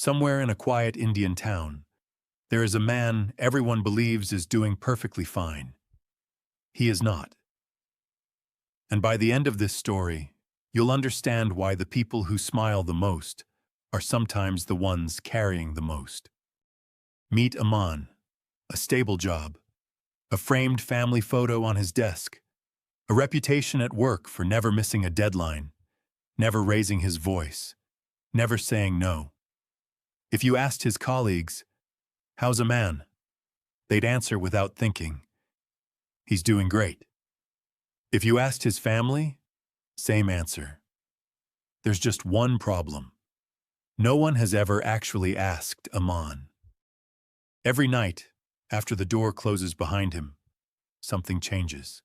Somewhere in a quiet Indian town, there is a man everyone believes is doing perfectly fine. He is not. And by the end of this story, you'll understand why the people who smile the most are sometimes the ones carrying the most. Meet Aman, a stable job, a framed family photo on his desk, a reputation at work for never missing a deadline, never raising his voice, never saying no. If you asked his colleagues, "How's Aman?" they'd answer without thinking, "He's doing great." If you asked his family, same answer. There's just one problem. No one has ever actually asked Aman. Every night, after the door closes behind him, something changes.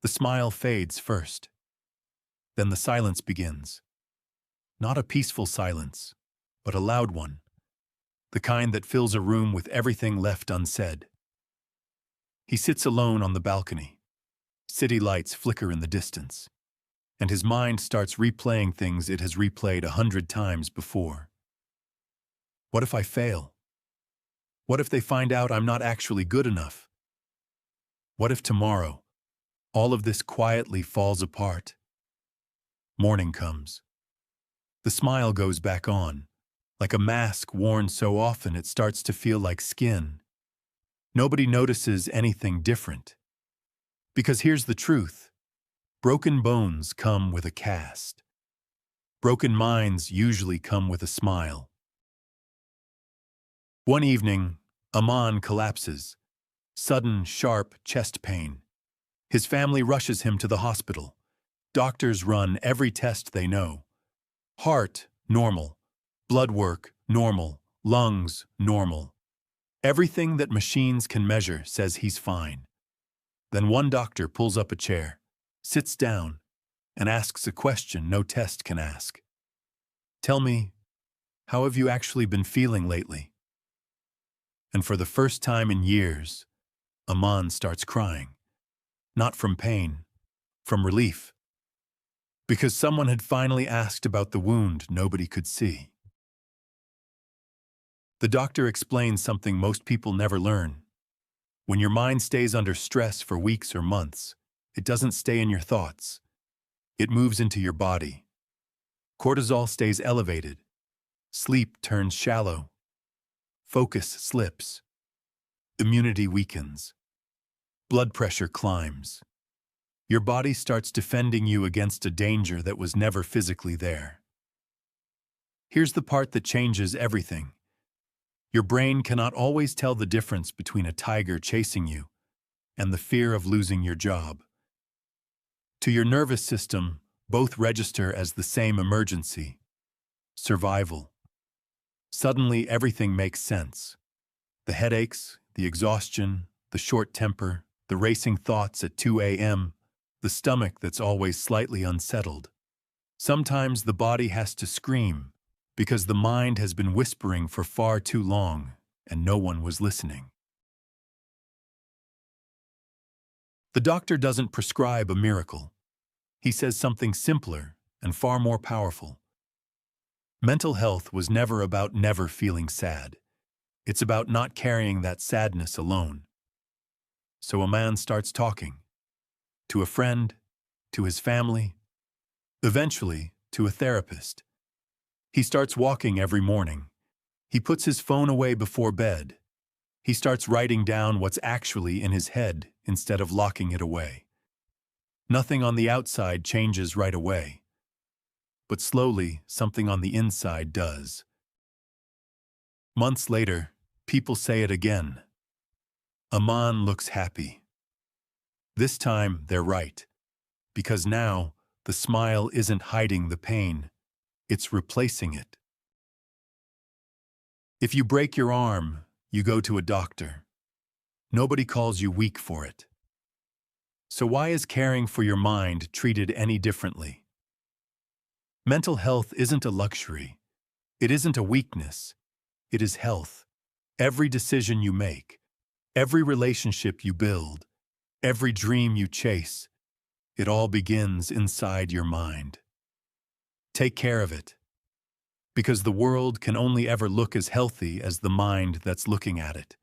The smile fades first. Then the silence begins. Not a peaceful silence, but a loud one. The kind that fills a room with everything left unsaid. He sits alone on the balcony. City lights flicker in the distance, and his mind starts replaying things it has replayed 100 times before. What if I fail? What if they find out I'm not actually good enough? What if tomorrow, all of this quietly falls apart? Morning comes. The smile goes back on, like a mask worn so often it starts to feel like skin. Nobody notices anything different. Because here's the truth. Broken bones come with a cast. Broken minds usually come with a smile. One evening, Aman collapses. Sudden, sharp chest pain. His family rushes him to the hospital. Doctors run every test they know. Heart, normal. Blood work, normal. Lungs, normal. Everything that machines can measure says he's fine. Then one doctor pulls up a chair, sits down, and asks a question no test can ask. "Tell me, how have you actually been feeling lately?" And for the first time in years, Aman starts crying. Not from pain, from relief. Because someone had finally asked about the wound nobody could see. The doctor explains something most people never learn. When your mind stays under stress for weeks or months, it doesn't stay in your thoughts. It moves into your body. Cortisol stays elevated. Sleep turns shallow. Focus slips. Immunity weakens. Blood pressure climbs. Your body starts defending you against a danger that was never physically there. Here's the part that changes everything. Your brain cannot always tell the difference between a tiger chasing you and the fear of losing your job. To your nervous system, both register as the same emergency: survival. Suddenly, everything makes sense. The headaches, the exhaustion, the short temper, the racing thoughts at 2 a.m., the stomach that's always slightly unsettled. Sometimes the body has to scream because the mind has been whispering for far too long and no one was listening. The doctor doesn't prescribe a miracle. He says something simpler and far more powerful. Mental health was never about never feeling sad. It's about not carrying that sadness alone. So a man starts talking. To a friend, to his family, eventually to a therapist. He starts walking every morning. He puts his phone away before bed. He starts writing down what's actually in his head instead of locking it away. Nothing on the outside changes right away. But slowly, something on the inside does. Months later, people say it again. Aman looks happy. This time, they're right. Because now, the smile isn't hiding the pain. It's replacing it. If you break your arm, you go to a doctor. Nobody calls you weak for it. So why is caring for your mind treated any differently? Mental health isn't a luxury. It isn't a weakness. It is health. Every decision you make, every relationship you build, every dream you chase, it all begins inside your mind. Take care of it. because the world can only ever look as healthy as the mind that's looking at it.